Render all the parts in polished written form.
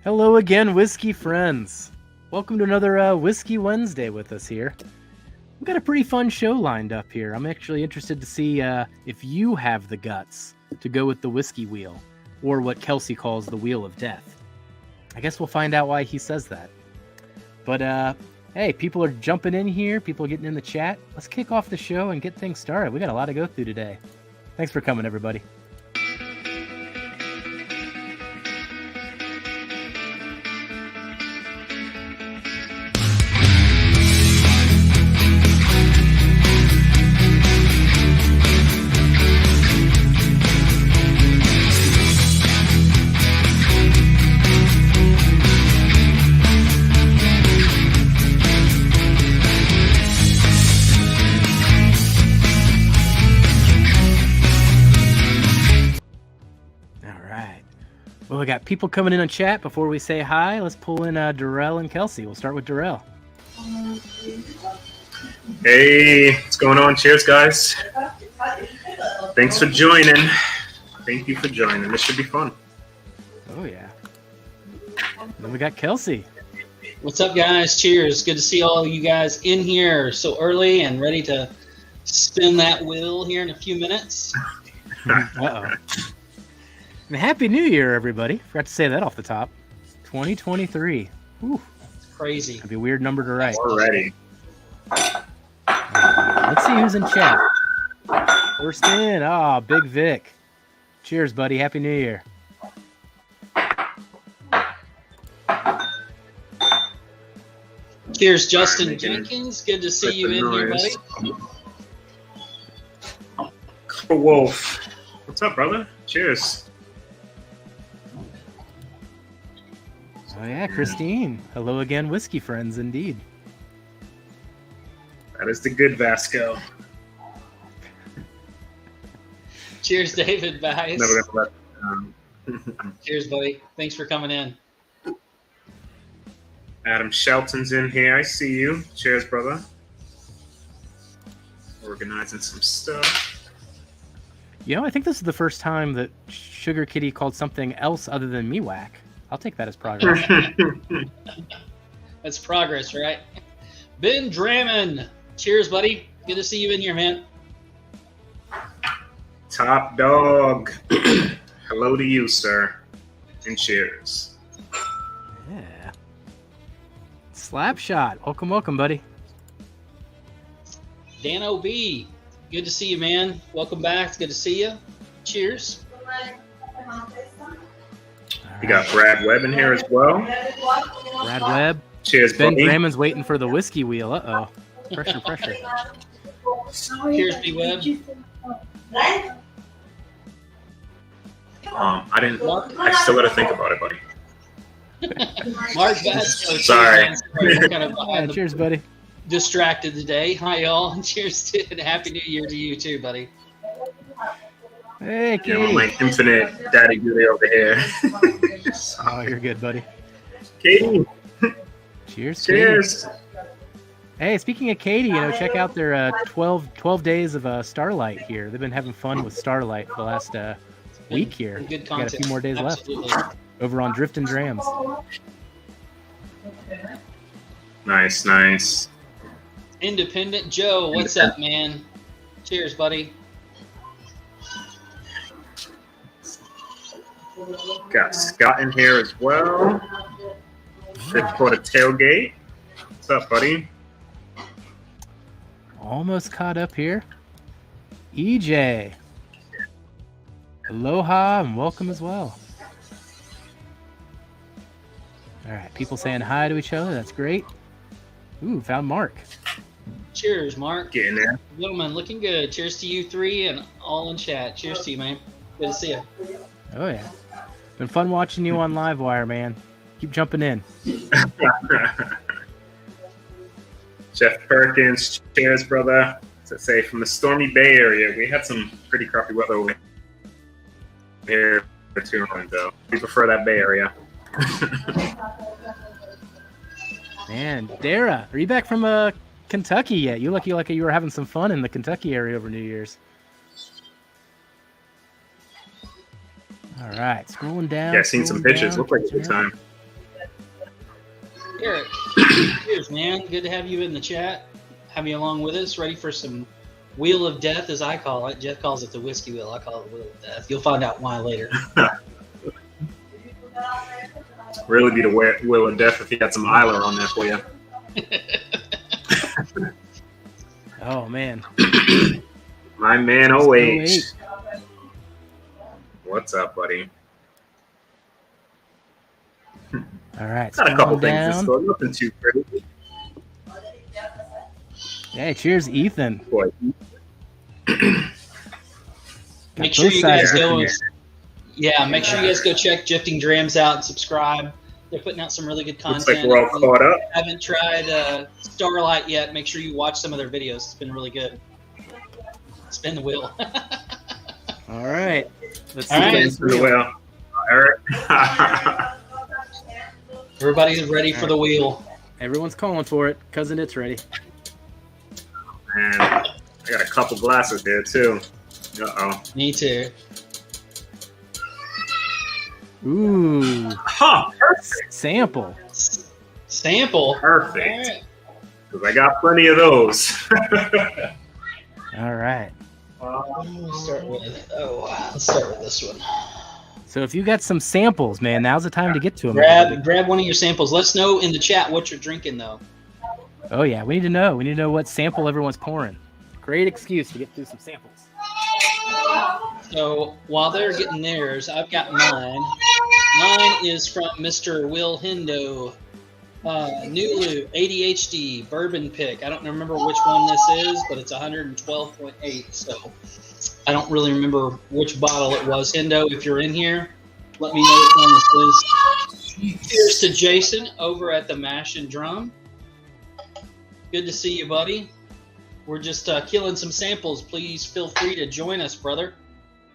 Hello again, whiskey friends. Welcome to another Whiskey Wednesday with us here. We've got a pretty fun show lined up here. I'm actually interested to see if you have the guts to go with the whiskey wheel, or what Kelsey calls the wheel of death. I guess we'll find out why he says that. But hey, people are jumping in here. People are getting in the chat. Let's kick off the show and get things started. We got a lot to go through today. Thanks for coming, everybody. Well, we got people coming in on chat. Before we say hi, let's pull in Darrell and Kelsey. We'll start with Darrell. Hey, what's going on? Cheers, guys. Thanks for joining. Thank you for joining. This should be fun. Oh, yeah. And then we got Kelsey. What's up, guys? Cheers. Good to see all of you guys in here so early and ready to spin that wheel here in a few minutes. Uh-oh. And Happy New Year, everybody. Forgot to say that off the top. 2023. Whew. Crazy. That'd be a weird number to write. Already. Let's see who's in chat. First in. Oh, Big Vic. Cheers, buddy. Happy New Year. Cheers, Justin Jenkins. Good to see you in here, buddy. Wolf. What's up, brother? Cheers. Oh, yeah, Christine. Hello again, whiskey friends, indeed. That is the good Vasco. Cheers, David Bice. Never gonna let Cheers, buddy. Thanks for coming in. Adam Shelton's in here. I see you. Cheers, brother. Organizing some stuff. You know, I think this is the first time that Sugar Kitty called something else other than Miwak. I'll take that as progress. That's progress, right? Ben Drammond. Cheers, buddy. Good to see you in here, man. Top dog. Hello to you, sir. And cheers. Yeah. Slapshot. Welcome, buddy. Dan O.B. Good to see you, man. Welcome back. It's good to see you. Cheers. We got Brad Webb in here as well. Brad Webb. Cheers, Ben buddy. Graham's waiting for the whiskey wheel. Uh-oh. Pressure. Cheers, B. Webb. I still got to think about it, buddy. Mark Vasco. Sorry. Kind of Cheers, buddy. distracted today. Hi, y'all. And cheers to and Happy New Year to you, too, buddy. Hey, You know, Katie. my infinite daddy duty over here. Oh, you're good, buddy. Katie. Cheers, Katie. Cheers. Hey, speaking of Katie, check out their 12 days of Starlight here. They've been having fun with Starlight for the last week here. Good Got a content. few more days Absolutely. left over on Drift and Drams. Nice. Independent Joe, what's up, man? Cheers, buddy. Got Scott in here as well. Fifth Quarter Tailgate. What's up, buddy? Almost caught up here. EJ. Aloha and welcome as well. All right, people saying hi to each other. That's great. Ooh, found Mark. Cheers, Mark. Getting there. Gentlemen, looking good. Cheers to you three and all in chat. Cheers to you, man. Good to see you. Oh, yeah. Been fun watching you on Livewire, man. Keep jumping in. Jeff Perkins, cheers, brother. To say from the stormy Bay Area, we had some pretty crappy weather over here too, though. We prefer that Bay Area. Man, Dara, are you back from Kentucky yet? You look like you were having some fun in the Kentucky area over New Year's. All right, scrolling down. Yeah, I seen some pictures. Looked like a good time. Eric, cheers, man. Good to have you in the chat. Have you along with us, ready for some Wheel of Death, as I call it. Jeff calls it the whiskey wheel. I call it Wheel of Death. You'll find out why later. Really be the Wheel of Death if you got some Isler on there for you. Oh, man. My man, OH. What's up, buddy? All right. Got a couple things down. to store. Nothing too crazy. Hey, cheers, Ethan. Boy. Make sure you guys go. here. Yeah, make sure you guys go check Drifting Drams out and subscribe. They're putting out some really good content. Looks like we're all caught up. If you haven't tried Starlight yet, make sure you watch some of their videos. It's been really good. Spin the wheel. All right. Let's All right. this wheel. Well, Eric. Everybody's ready for the wheel. Everyone's calling for it. Cousin It's ready. Man, I got a couple glasses there too. Uh-oh. Me too. Ooh. Huh, perfect. Sample. Sample. Perfect. All right. Because I got plenty of those. All right. Let's start with this one. So if you got some samples, man, now's the time to get to them. Grab one of your samples. Let us know in the chat what you're drinking, though. Oh, yeah. We need to know. We need to know what sample everyone's pouring. Great excuse to get through some samples. So while they're getting theirs, I've got mine. Mine is from Mr. Will Hendo. Nulu ADHD Bourbon Pick. I don't remember which one this is, but it's 112.8. So I don't really remember which bottle it was. Hendo, if you're in here, let me know which one this is. Cheers to Jason over at the Mash and Drum. Good to see you, buddy. We're just killing some samples. Please feel free to join us, brother.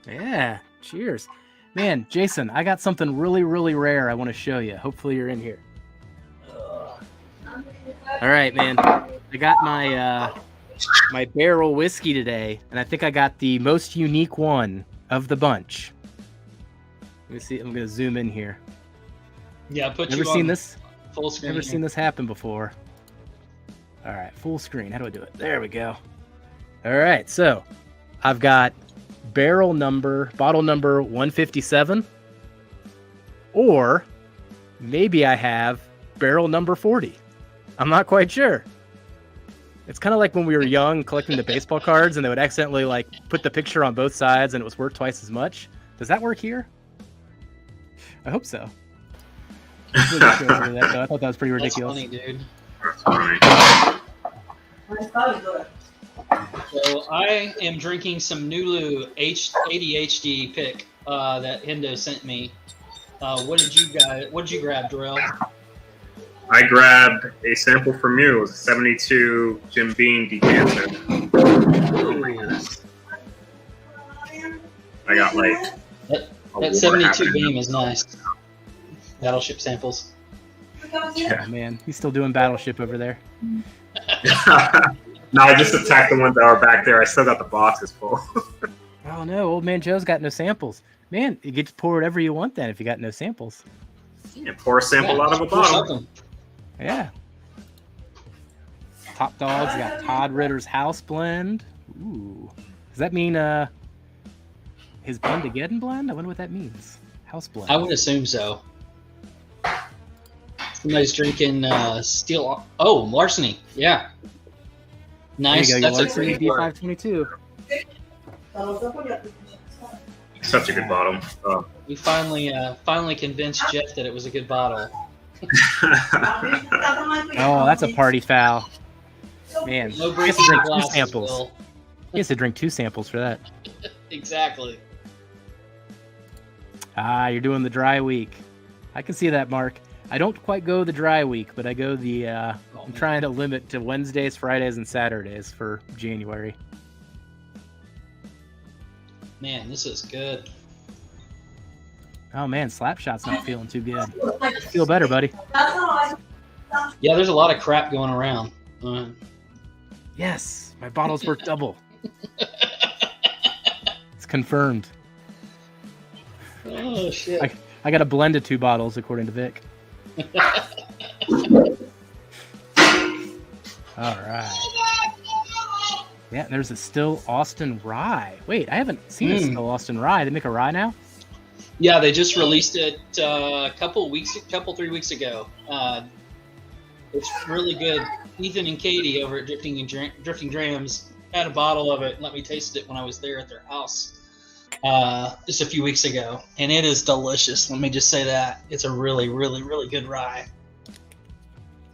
Yeah. Cheers. Man, Jason, I got something really, really rare I want to show you. Hopefully you're in here. All right, man. I got my my barrel whiskey today, and I think I got the most unique one of the bunch. Let me see. I'm going to zoom in here. Yeah, Never seen this? Full screen. Never seen this happen before. All right, full screen. How do I do it? There we go. All right, so I've got bottle number 157, or maybe I have barrel number 40. I'm not quite sure. It's kind of like when we were young collecting the baseball cards and they would accidentally like put the picture on both sides and it was worth twice as much. Does that work here? I hope so. I thought that was pretty ridiculous. That's funny, dude. That's funny. So I am drinking some Nulu ADHD pick that Hendo sent me. What did you grab, Darrell? I grabbed a sample from you. It was a 72 Jim Beam decanter. I got like that 72 Beam is nice. Battleship samples. Yeah, man, he's still doing Battleship over there. No, I just attacked the ones that are back there. I still got the boxes full. Oh no, old man Joe's got no samples. Man, you get to pour whatever you want then if you got no samples. Yeah, pour a sample out of a bottle. Yeah. Top Dog's got Todd Ritter's House Blend. Ooh. Does that mean his Blend-A-Geddon blend? I wonder what that means. House Blend. I would assume so. Somebody's drinking Steel. Oh, Larceny. Yeah. Nice. There you go, That's Larceny a great word. D522. Such a good bottle. Oh. We finally convinced Jeff that it was a good bottle. Oh, that's a party foul. Man, No he has to breaking drink two glasses, samples. Will. He has to drink two samples for that. Exactly. Ah, you're doing the dry week. I can see that, Mark. I don't quite go the dry week, but I go the, I'm trying to limit to Wednesdays, Fridays, and Saturdays for January. Man, this is good. Oh man, Slapshot's not feeling too good. Feel better, buddy. Yeah, there's a lot of crap going around. Yes, my bottle's worth double. It's confirmed. Oh shit. I got a blend of 2 bottles according to Vic. All right. Yeah, there's a Still Austin Rye. Wait, I haven't seen a Still Austin Rye. They make a rye now? Yeah, they just released it a couple 3 weeks ago. It's really good. Ethan and Katie over at Drifting Drams had a bottle of it and let me taste it when I was there at their house just a few weeks ago, and it is delicious. Let me just say that. It's a really, really, really good rye.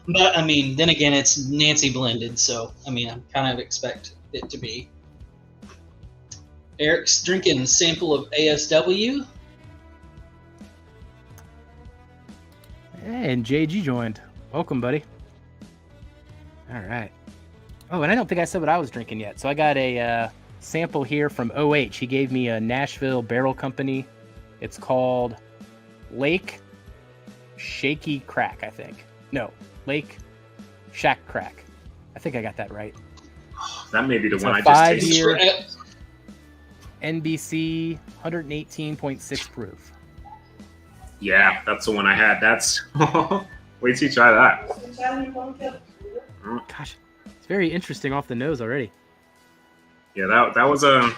But, I mean, then again, it's Nancy blended, so, I mean, I kind of expect it to be. Eric's drinking a sample of ASW. Hey, and JG joined. Welcome, buddy. All right. Oh, and I don't think I said what I was drinking yet. So I got a sample here from OH. He gave me a Nashville Barrel Company. It's called Lake Shaky Crack, I think. No, Lake Shack Crack. I think I got that right. That may be the It's one a I just tasted. 5-year NBC 118.6 proof. Yeah, that's the one I had. That's wait till you try that. Gosh, it's very interesting off the nose already. Yeah, that was a.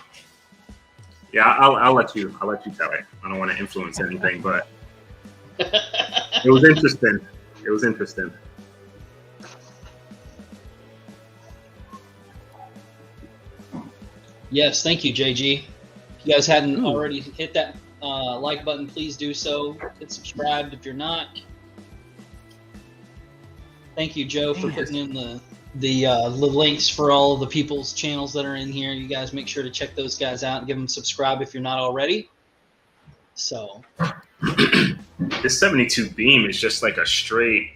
Yeah, I'll let you tell it. I don't want to influence anything, but it was interesting. It was interesting. Yes, thank you, JG. If you guys hadn't already hit that like button, please do so. Hit subscribe if you're not. Thank you, Joe, for putting in the links for all of the people's channels that are in here. You guys make sure to check those guys out and give them subscribe if you're not already. So this 72 Beam is just like a straight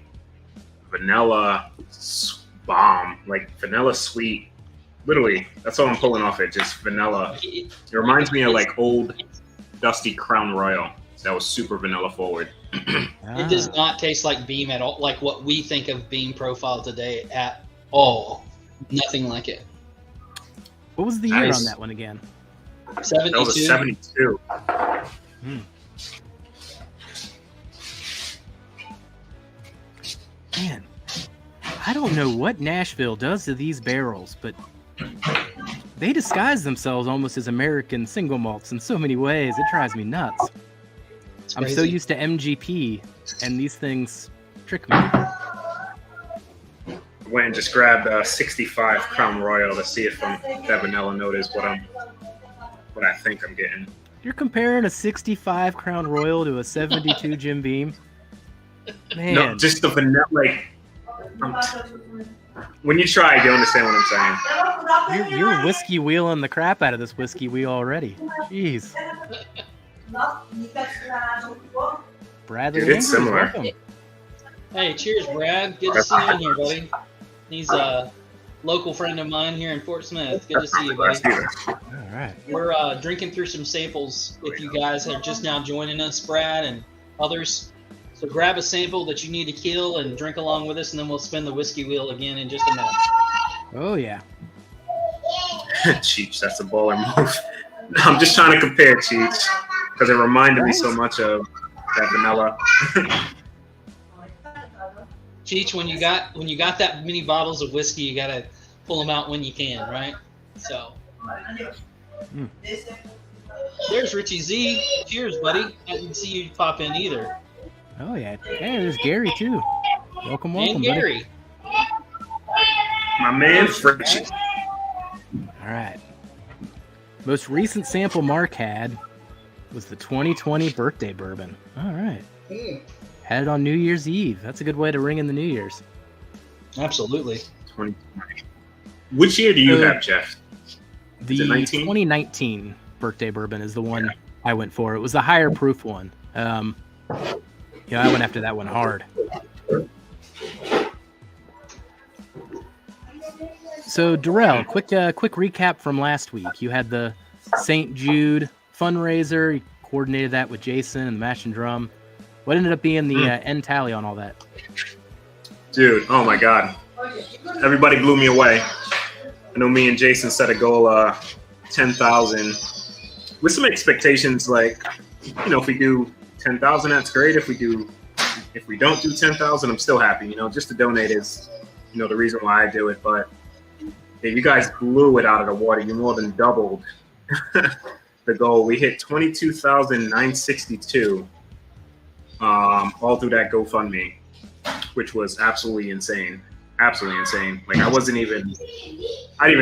vanilla bomb, like vanilla sweet. Literally, that's all I'm pulling off it. Just vanilla. It reminds me of like old dusty Crown Royal that was super vanilla forward. It does not taste like Beam at all, like what we think of Beam profile today at all. Nothing like it. What was the year on that one again? 72. That was a 72. Man, I don't know what Nashville does to these barrels, but they disguise themselves almost as American single malts in so many ways. It drives me nuts. I'm so used to MGP, and these things trick me. Went and just grabbed a 65 Crown Royal to see if that vanilla note is what I think I'm getting. You're comparing a 65 Crown Royal to a 72 Jim Beam? Man. No, just the vanilla. Like, when you try it, you understand what I'm saying. You're whiskey wheeling the crap out of this whiskey wheel already. Jeez. Bradley, dude, it's similar. Welcome. Hey, cheers, Brad. Good to see you in here, buddy. He's a local friend of mine here in Fort Smith. Good to see you, buddy. All right. We're drinking through some samples. If you guys are just now joining us, Brad and others, so grab a sample that you need to kill and drink along with us, and then we'll spin the whiskey wheel again in just a minute. Oh yeah. Cheech, that's a baller move. I'm just trying to compare Cheech because it reminded me so much of that vanilla. Cheech, when you got that many bottles of whiskey, you gotta pull them out when you can, right? So. There's Richie Z. Cheers, buddy. I didn't see you pop in either. Oh yeah. Hey, there's Gary too. Welcome, And Gary. buddy. My man, Richie. All right. Most recent sample Mark had was the 2020 birthday bourbon. All right. Had it on New Year's Eve. That's a good way to ring in the New Year's. Absolutely. 2020. Which year do you have, Jeff? The 2019 birthday bourbon is the one I went for. It was the higher proof one. I went after that one hard. So, Darrell, quick recap from last week. You had the St. Jude fundraiser. You coordinated that with Jason and the Mash and Drum. What ended up being the end tally on all that? Dude, oh my God. Everybody blew me away. I know me and Jason set a goal of 10,000 with some expectations like, if we do 10,000, that's great. If we do if we don't do 10,000, I'm still happy. You know, just to donate is, you know, the reason why I do it. But yeah, you guys blew it out of the water. You more than doubled the goal. We hit 22,962 all through that GoFundMe, which was absolutely insane. Absolutely insane. Like I didn't even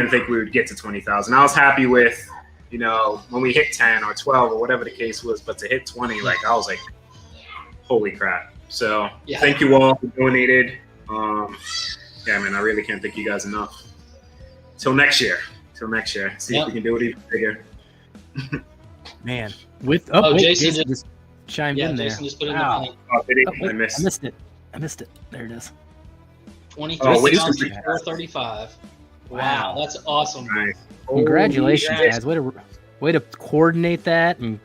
think we would get to 20,000. I was happy with, you know, when we hit 10 or 12 or whatever the case was, but to hit 20, like I was like, holy crap. So thank you all who donated. Yeah, man, I really can't thank you guys enough. Till next year. See if we can do it even bigger. Man, Jason just chimed in there. Jason just put in I missed it. I missed it. There it is. 23,435. Wow, that's awesome. Nice. Congratulations, guys. Way to coordinate that, and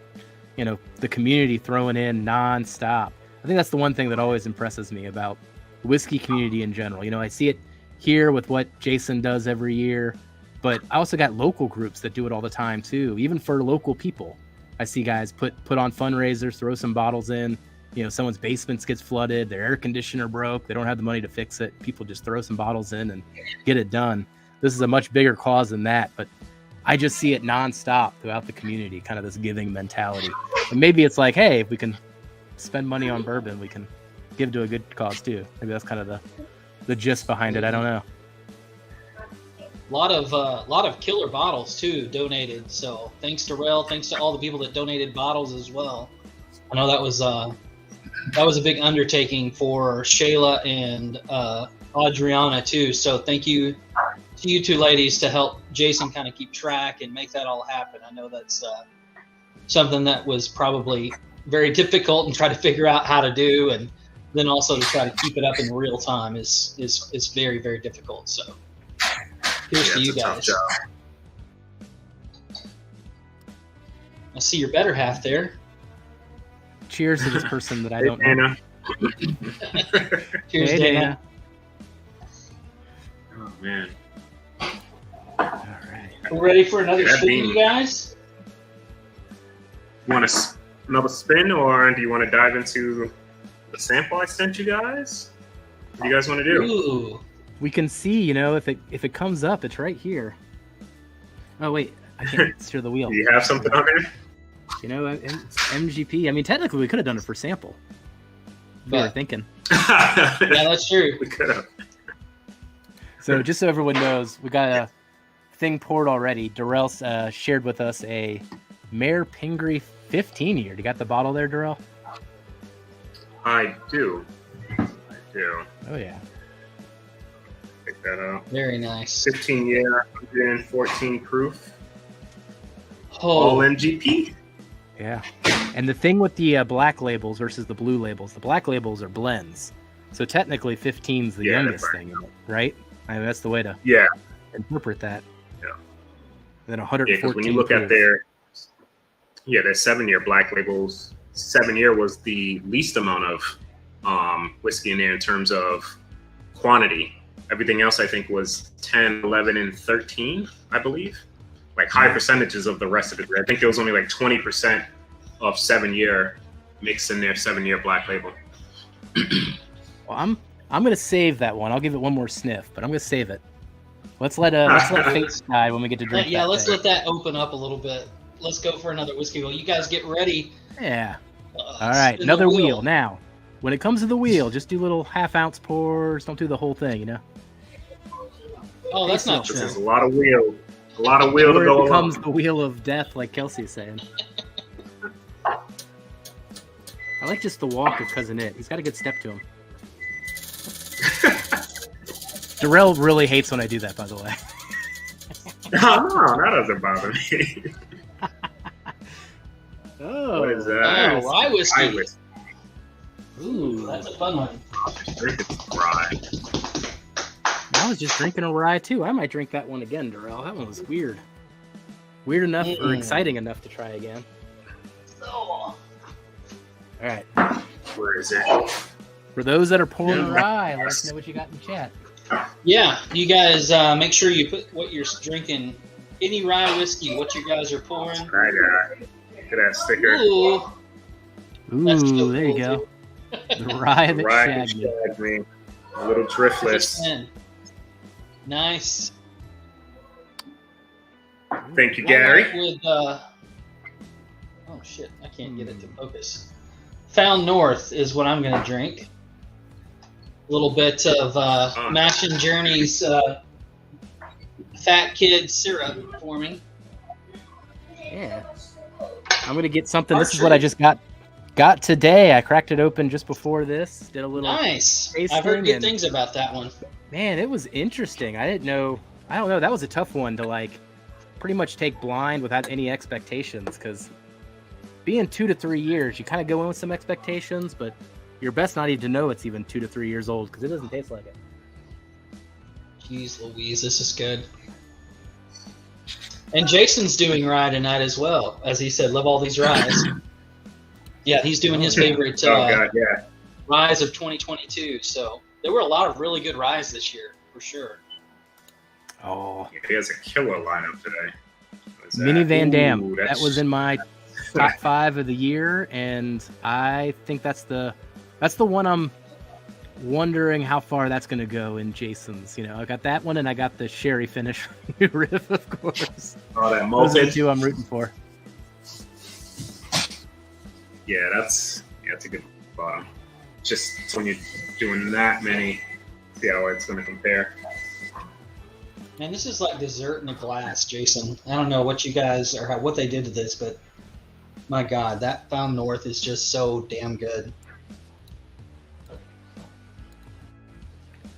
you know, the community throwing in nonstop. I think that's the one thing that always impresses me about the whiskey community in general. You know, I see it here with what Jason does every year, but I also got local groups that do it all the time too. Even for local people, I see guys put on fundraisers, throw some bottles in. You know, someone's basement gets flooded, their air conditioner broke, they don't have the money to fix it. People just throw some bottles in and get it done. This is a much bigger cause than that, but I just see it nonstop throughout the community, kind of this giving mentality. And maybe it's like, hey, if we can spend money on bourbon, we can give to a good cause too. Maybe that's kind of the gist behind it. I don't know. A lot of killer bottles too donated. So thanks to Rel, thanks to all the people that donated bottles as well. I know that was a big undertaking for Shayla and Adriana too. So thank you to you two ladies to help Jason kind of keep track and make that all happen. I know that's something that was probably very difficult and try to figure out how to do, and then also to try to keep it up in real time is very, very difficult. So here's to you guys. I see your better half there. Cheers to this person that I don't know. Cheers, Dana. Oh man. All right. We're ready for another spin, you guys? You want another spin, or do you want to dive into the sample I sent you guys? What do you guys want to do? Ooh. We can see, you know, if it comes up, it's right here. Oh wait, I can't steer the wheel. Do you have something on there? You know, it's MGP. I mean, technically, we could have done it for sample. We were thinking. Yeah, that's true. We could have. So just so everyone knows, we got a thing poured already. Darrell shared with us a Mayor Pingree 15 year. You got the bottle there, Darrell? I do. Oh yeah. Pick that up. Very nice. 15 year, 114 proof. Oh. All MGP. Yeah. And the thing with the black labels versus the blue labels, the black labels are blends. So technically 15 is the youngest thing in it, right? I mean, that's the way to interpret that. Yeah. And then 114. Because when you look at their 7-year black labels, 7-year was the least amount of whiskey in there in terms of quantity. Everything else, I think, was 10, 11, and 13, I believe. Like high percentages of the rest of it. I think there was only like 20% of 7-year mixed in their 7-year black label. Well, I'm gonna save that one. I'll give it one more sniff, but I'm gonna save it. Let's let fate decide when we get to drink. Yeah, let's let that open up a little bit. Let's go for another whiskey wheel. You guys get ready. Yeah. All right, another wheel now. When it comes to the wheel, just do little half-ounce pours. Don't do the whole thing, you know. Oh, that's not true. There's a lot of wheel. A lot of wheel to go It becomes along. the wheel of death, like Kelsey's saying. I like just the walk of Cousin It. He's got a good step to him. Darrell really hates when I do that, by the way. No, that doesn't bother me. Oh, What is that? Oh, rye whiskey. Rye whiskey. Ooh, that's a fun one. Drinking rye. I was just drinking a rye too. I might drink that one again, Darrell. That one was weird. Weird enough or exciting enough to try again. All right. Where is it? For those that are pouring rye, let us know what you got in the chat. Yeah, you guys make sure you put what you're drinking. Any rye whiskey, what you guys are pouring. I got it. Look at that sticker. Ooh, Ooh, that's so there you cool, go. too. The rye that Rye shagged me. shagged me. A little driftless. Nice. Thank you, Gary. With, oh shit, I can't get it to focus. Found North is what I'm gonna drink. A little bit of Mash and Journey's Fat Kid syrup for me. Yeah. I'm gonna get something. This is what I just got today. I cracked it open just before this. Did a little nice. tasting. I've heard good things about that one. Man, it was interesting. I don't know. That was a tough one to like pretty much take blind without any expectations, because being 2 to 3 years, you kind of go in with some expectations, but you're best not even to know it's even 2 to 3 years old, because it doesn't taste like it. Jeez Louise, this is good. And Jason's doing rye tonight as well. As he said, love all these ryes. Yeah, he's doing his favorite ryes of 2022. So there were a lot of really good ryes this year, for sure. Oh, yeah, he has a killer lineup today. Mini Van Dam. That was in my top 5 of the year, and I think that's the one I'm wondering how far that's going to go in Jason's. You know, I got that one, and I got the sherry finish riff, of course. Oh, that Those are malted. the 2 I'm rooting for. Yeah, that's a good bottom. Just when you're doing that many, see how it's going to compare. Man, this is like dessert in a glass, Jason. I don't know what you guys or what they did to this, but my God, that Found North is just so damn good.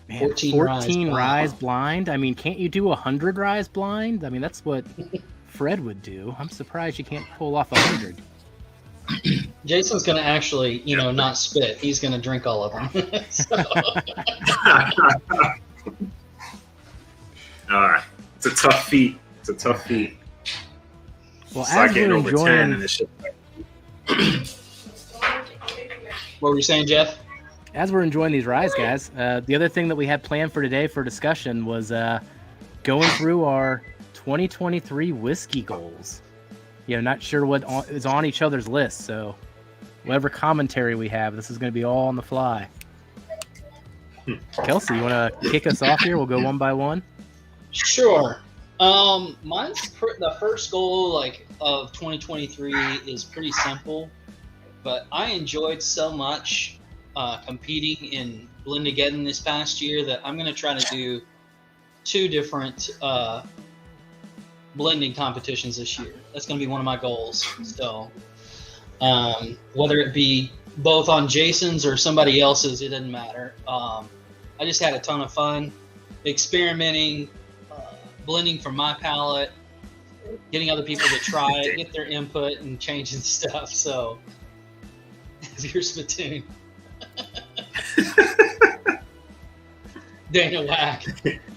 Man, 14 ryes blind. I mean, can't you do 100 ryes blind? I mean, that's what Fred would do. I'm surprised you can't pull off 100. Jason's gonna actually, not spit. He's gonna drink all of them. It's a tough feat. Well, It's as like getting we're over 10 enjoying, and this shit. What were you saying, Jeff? as we're enjoying these ryes, guys, the other thing that we had planned for today for discussion was going through our 2023 whiskey goals. Not sure what is on each other's list, so whatever commentary we have, this is going to be all on the fly. Kelsey, you want to kick us off here? We'll go one by one. Sure. Mine's the first goal of 2023 is pretty simple, but I enjoyed so much competing in Blend-A-Geddon this past year that I'm going to try to do 2 different blending competitions this year. That's going to be one of my goals. So whether it be both on Jason's or somebody else's, it doesn't matter. I just had a ton of fun experimenting, blending from my palate, getting other people to try it, get their input, and changing stuff. So your spittoon. Dana Whack,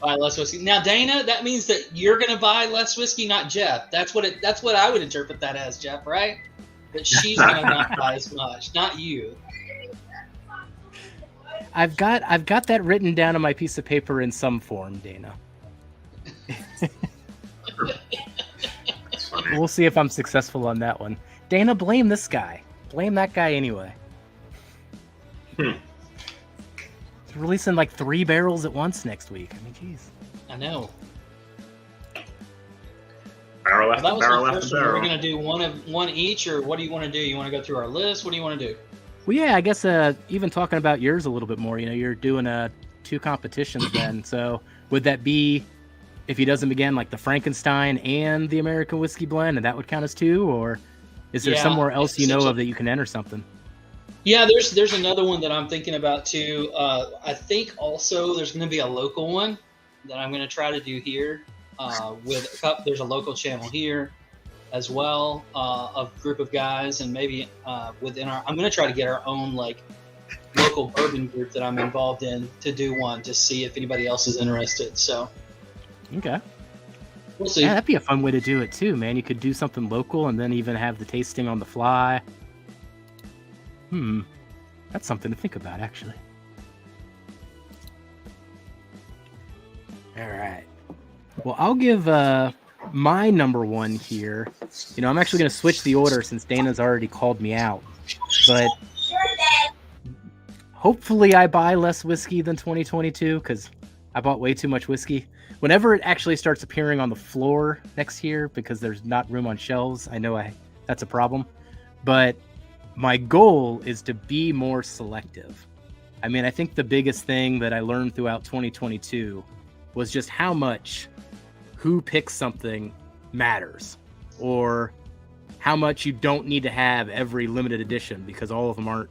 buy less whiskey. Now, Dana, that means that you're going to buy less whiskey, not Jeff. That's what I would interpret that as, Jeff, right? That she's going to not buy as much, not you. I've got that written down on my piece of paper in some form, Dana. We'll see if I'm successful on that one. Dana, blame this guy. Blame that guy anyway. He's releasing 3 barrels at once next week. I mean, jeez. I know. Barrel after barrel after Are barrel. we going to do one each, or what do you want to do? You want to go through our list? What do you want to do? Well, yeah, I guess even talking about yours a little bit more, you're doing 2 competitions then. So would that be, if he does them again, like the Frankenstein and the American Whiskey Blend, and that would count as 2? Or is there somewhere else you know of that you can enter something? Yeah, there's another one that I'm thinking about too. I think also there's going to be a local one that I'm going to try to do here. There's a local channel here as well, of group of guys, and maybe I'm going to try to get our own local bourbon group that I'm involved in to do one to see if anybody else is interested. So okay, we'll see. Yeah, that'd be a fun way to do it too, man. You could do something local and then even have the tasting on the fly. That's something to think about, actually. All right. Well, I'll give my number 1 here. I'm actually going to switch the order since Dana's already called me out. But hopefully I buy less whiskey than 2022 because I bought way too much whiskey. Whenever it actually starts appearing on the floor next year because there's not room on shelves, I know that's a problem. But my goal is to be more selective. I mean, I think the biggest thing that I learned throughout 2022 was just how much who picks something matters, or how much you don't need to have every limited edition because all of them aren't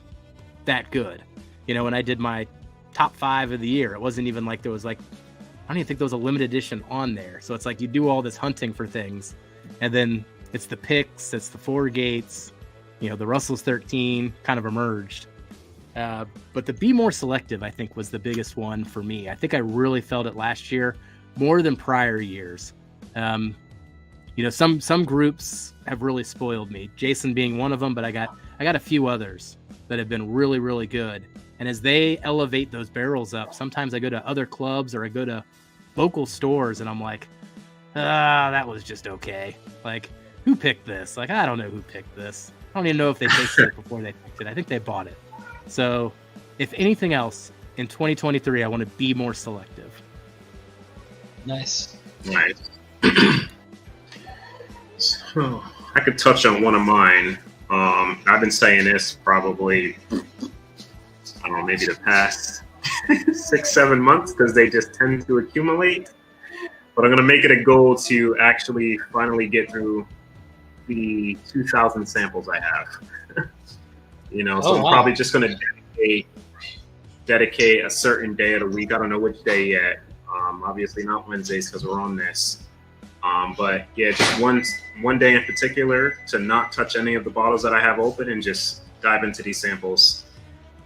that good. You know, when I did my top 5 of the year, it wasn't even like there was like, I don't even think there was a limited edition on there. So it's like you do all this hunting for things, and then it's the picks, it's the Four Gates, you know, the Russell's 13 kind of emerged. But the be more selective, I think, was the biggest one for me. I think I really felt it last year more than prior years. You know, some groups have really spoiled me, Jason being one of them, but I got a few others that have been really, really good. And as they elevate those barrels up, sometimes I go to other clubs or I go to local stores and I'm like, that was just okay. Like, who picked this? Like, I don't know who picked this. I don't even know if they tasted it before they picked it. I think they bought it. So if anything else, in 2023, I want to be more selective. Nice. So, I could touch on one of mine. I've been saying this probably, I don't know, maybe the past 6-7 months because they just tend to accumulate. But I'm going to make it a goal to actually finally get through the 2,000 samples I have. You know, so I'm probably just going to dedicate a certain day of the week. I don't know which day yet. Obviously not Wednesdays because we're on this. But yeah, just one day in particular to not touch any of the bottles that I have open and just dive into these samples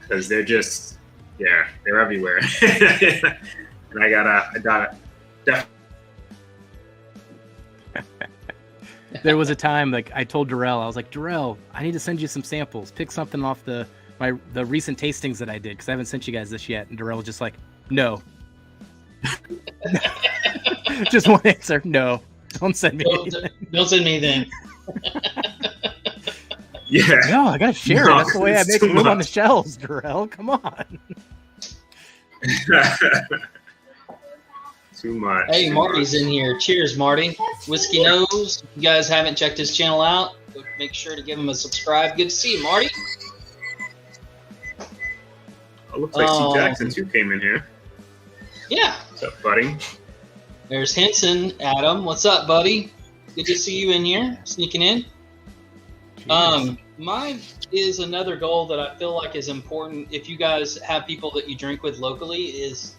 because they're just, yeah, they're everywhere. And I gotta definitely. There was a time, like, I told Darrell, I was like, Darrell, I need to send you some samples. Pick something off the recent tastings that I did because I haven't sent you guys this yet. And Darrell was just like, no. Just one answer, no. Don't send me anything. Don't send me anything. Yeah. No, I gotta share it. That's the way I make room on the shelves, Darrell. Come on. Too much. Hey, Marty's in here. Cheers, Marty. Whiskey Nose. If you guys haven't checked his channel out, make sure to give him a subscribe. Good to see you, Marty. It looks like C. Jackson too came in here. Yeah. What's up, buddy? There's Henson. Adam, what's up, buddy? Good to see you in here, sneaking in. Cheers. Mine is another goal that I feel like is important if you guys have people that you drink with locally is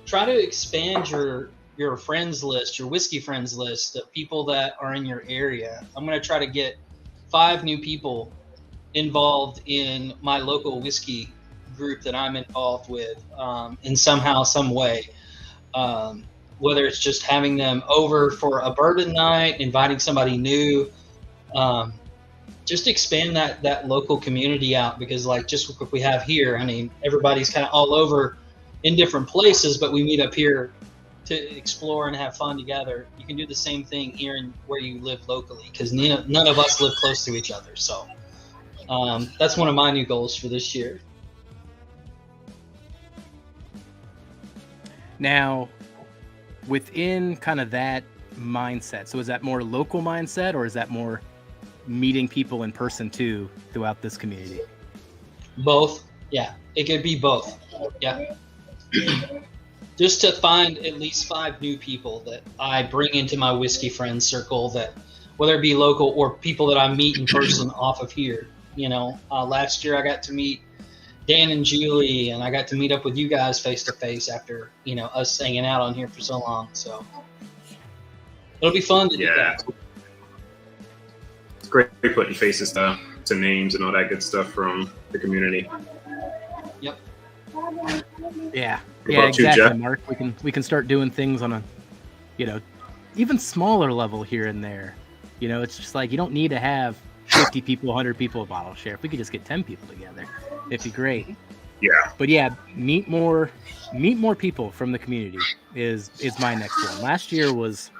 try to expand your friends list, your whiskey friends list of people that are in your area. I'm going to try to get 5 new people involved in my local whiskey group that I'm involved with in somehow, some way. Whether it's just having them over for a bourbon night, inviting somebody new, just expand that local community out because like just what we have here, I mean, everybody's kind of all over in different places, but we meet up here to explore and have fun together. You can do the same thing here in where you live locally because none of us live close to each other. So that's one of my new goals for this year. Now, within kind of that mindset, so is that more local mindset or is that more meeting people in person too throughout this community? Both. Yeah, it could be both. Yeah. Just to find at least 5 new people that I bring into my whiskey friends circle that whether it be local or people that I meet in person off of here. You know, last year I got to meet Dan and Julie, and I got to meet up with you guys face to face after, you know, us hanging out on here for so long. So it'll be fun to do that. It's great putting faces to names and all that good stuff from the community. Yep. Yeah. What Yeah, about you, exactly, Jeff? Mark. We can start doing things on a, you know, even smaller level here and there. You know, it's just like you don't need to have 50 people, 100 people a bottle share. If we could just get 10 people together, it'd be great. Yeah. But yeah, meet more people from the community is my next one. Last year was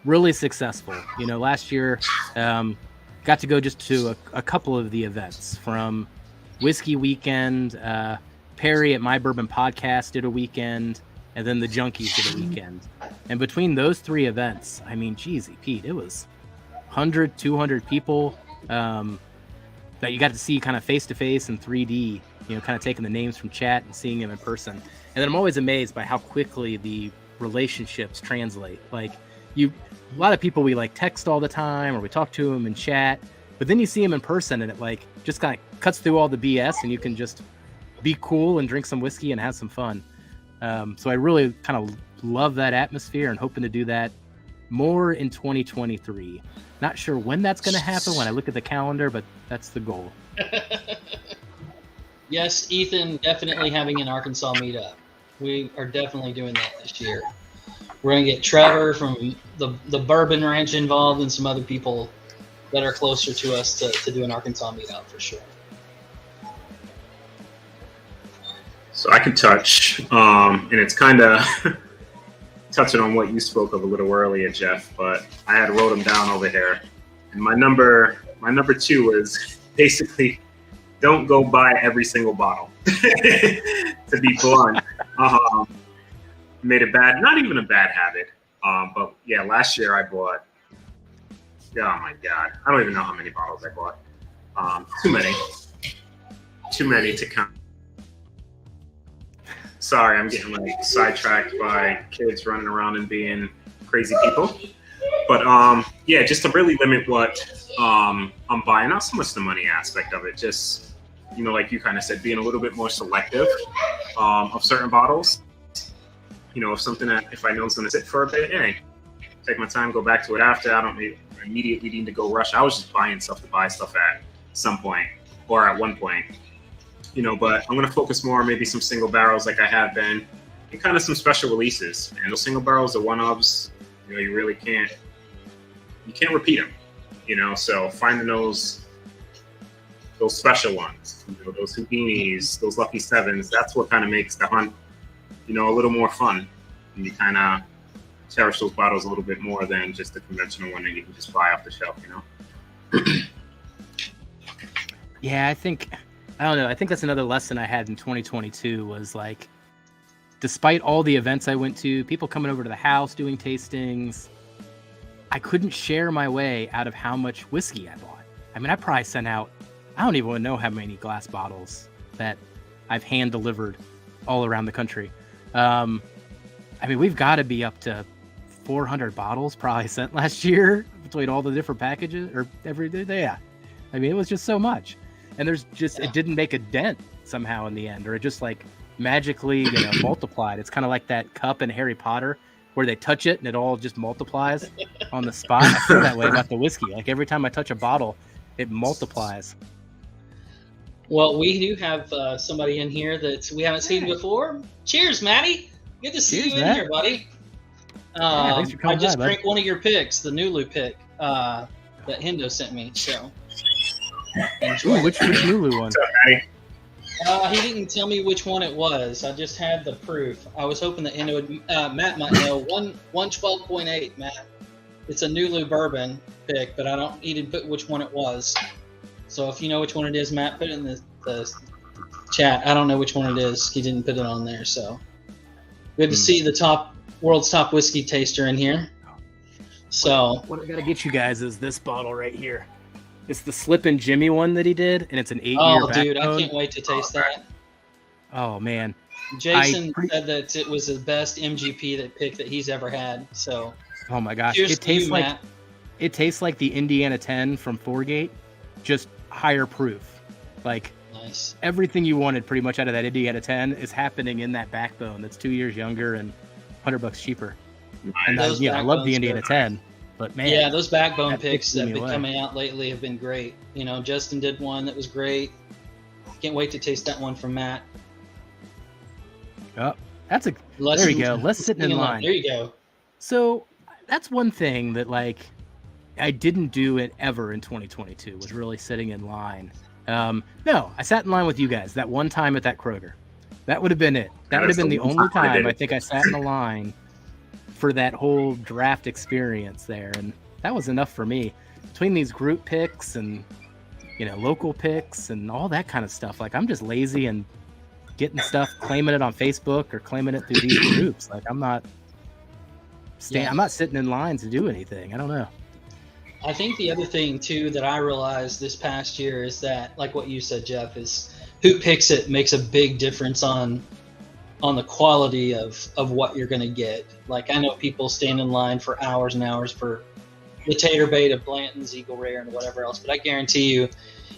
really successful. You know, last year got to go just to a couple of the events from Whiskey Weekend. Perry at My Bourbon Podcast did a weekend, and then the Junkies did a weekend. And between those 3 events, I mean, geez, Pete, it was 100, 200 people that you got to see kind of face-to-face in 3D, kind of taking the names from chat and seeing them in person. And then I'm always amazed by how quickly the relationships translate. Like, a lot of people we like text all the time, or we talk to them in chat, but then you see them in person and it like just kind of cuts through all the BS and you can just be cool and drink some whiskey and have some fun. So I really kind of love that atmosphere and hoping to do that more in 2023. Not sure when that's going to happen when I look at the calendar, but that's the goal. Yes, Ethan, definitely having an Arkansas meetup. We are definitely doing that this year. We're going to get Trevor from the Bourbon Ranch involved and some other people that are closer to us to do an Arkansas meetup for sure. So I can touch, and it's kind of touching on what you spoke of a little earlier, Jeff, but I had wrote them down over here. And my number 2 is basically don't go buy every single bottle. To be blunt, made a bad, not even a bad habit, but yeah, last year I bought, oh my God, I don't even know how many bottles I bought. Too many to count. Sorry, I'm getting like sidetracked by kids running around and being crazy people. But yeah, just to really limit what I'm buying, not so much the money aspect of it, just, like you kind of said, being a little bit more selective of certain bottles. If something that, if I know it's going to sit for a bit, hey, take my time, go back to it after. I don't immediately need to go rush. I was just buying stuff to buy stuff at some point or at one point. But I'm going to focus more on maybe some single barrels like I have been, and kind of some special releases. And those single barrels are one-offs. You really can't repeat them. So finding those special ones, those Houdinis, those Lucky Sevens, that's what kind of makes the hunt, a little more fun. And you kind of cherish those bottles a little bit more than just the conventional one that you can just buy off the shelf, Yeah, I don't know. I think that's another lesson I had in 2022 was like, despite all the events I went to, people coming over to the house, doing tastings, I couldn't share my way out of how much whiskey I bought. I mean, I probably sent out, I don't even know how many glass bottles that I've hand delivered all around the country. I mean, we've got to be up to 400 bottles probably sent last year between all the different packages or every day. Yeah. I mean, it was just so much. And it didn't make a dent somehow in the end, or it just like magically, multiplied. It's kind of like that cup in Harry Potter where they touch it and it all just multiplies on the spot. I feel that way about the whiskey. Like every time I touch a bottle, it multiplies. Well, we do have somebody in here that we haven't seen before. Cheers, Matty. Good to see you in here, buddy. Thanks for coming I just by, drank one of your picks, the Nulu pick that Hendo sent me. So, Ooh, which Nulu one? What's up, Matty? He didn't tell me which one it was. I just had the proof. I was hoping that Hendo would, Matt might know. 112.8, Matt. It's a Nulu bourbon pick, but he didn't put which one it was. So if you know which one it is, Matt, put it in the chat. I don't know which one it is. He didn't put it on there. So good to see the world's top whiskey taster in here. So what I gotta get you guys is this bottle right here. It's the Slippin' Jimmy one that he did, and it's an 8-year Oh, backbone. dude, I can't wait to taste that. Oh man, Jason said that it was the best MGP pick that he's ever had. So oh my gosh, cheers it tastes to you, like Matt. it tastes like the Indiana 10 from Foregate, just higher proof. Like Nice. everything you wanted pretty much out of that Indiana 10 is happening in that backbone that's 2 years younger and $100 cheaper. And Those I love the backbones Indiana are- 10, but man, Yeah, those backbone that picks blew that me have been away. coming out lately have been great. Justin did one that was great. Can't wait to taste that one from Matt. oh, that's there you go. Less sitting in line. There you go. So that's one thing that I didn't do it ever in 2022 was really sitting in line. No, I sat in line with you guys that one time at that Kroger. That would have been it. That would have been the only time I think I sat in the line for that whole draft experience there, and that was enough for me. Between these group picks and local picks and all that kind of stuff, I'm just lazy and getting stuff, claiming it on Facebook or claiming it through these groups. Like I'm not sitting in line to do anything. I don't know. I think the other thing too that I realized this past year is that, like what you said, Jeff, is who picks it makes a big difference on the quality of what you're going to get. Like I know people stand in line for hours and hours for the tater bait of Blanton's, Eagle Rare, and whatever else. But I guarantee you,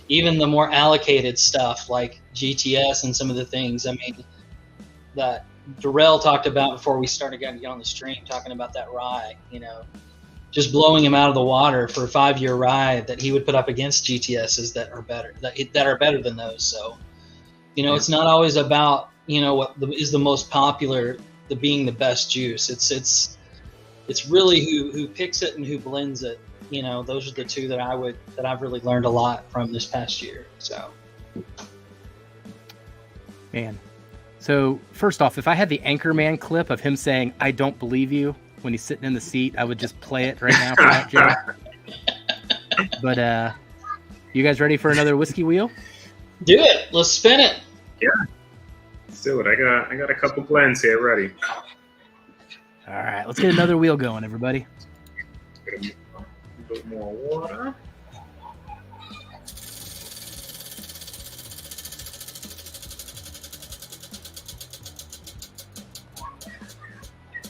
even the more allocated stuff like GTS and some of the things, I mean, that Darrell talked about before we started getting on the stream, talking about that rye, you know, just blowing him out of the water for a 5-year rye that he would put up against GTSs that are better, that are better than those. So, you know, it's not always about, you know, what is the most popular, the being the best juice. It's really who picks it and who blends it. You know, those are the two that I've really learned a lot from this past year. So, man. So first off, if I had the Anchorman clip of him saying "I don't believe you" when he's sitting in the seat, I would just play it right now for that joke. But you guys ready for another whiskey wheel? Do it. Let's spin it. Yeah. Let's do it. I got a couple blends here ready. All right, let's get another wheel going, everybody. Get a bit more water.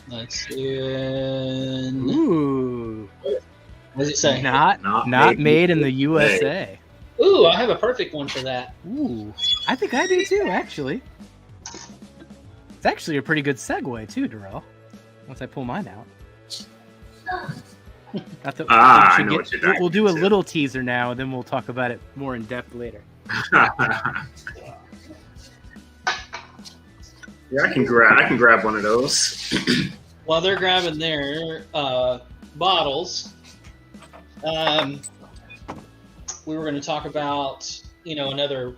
Let's do. Ooh. What does it say? Not made in the USA. Ooh, I have a perfect one for that. Ooh, I think I do too, actually. It's actually a pretty good segue too, Darrell. Once I pull mine out. I know what you're doing. We'll do a little teaser now, and then we'll talk about it more in depth later. Yeah, I can grab one of those. While they're grabbing their bottles, we were going to talk about, you know, another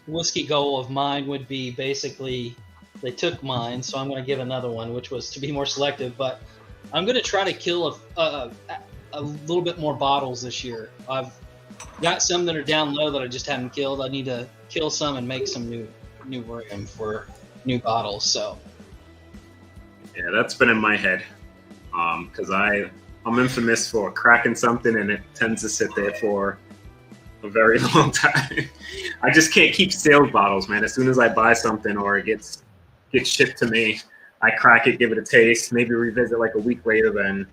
whiskey goal of mine would be basically, they took mine, so I'm going to give another one, which was to be more selective. But I'm going to try to kill a little bit more bottles this year. I've got some that are down low that I just haven't killed. I need to kill some and make some new room for new bottles. So yeah, that's been in my head because I'm infamous for cracking something and it tends to sit there for a very long time. I just can't keep sales bottles, man. As soon as I buy something or it gets shipped to me, I crack it, give it a taste, maybe revisit like a week later, then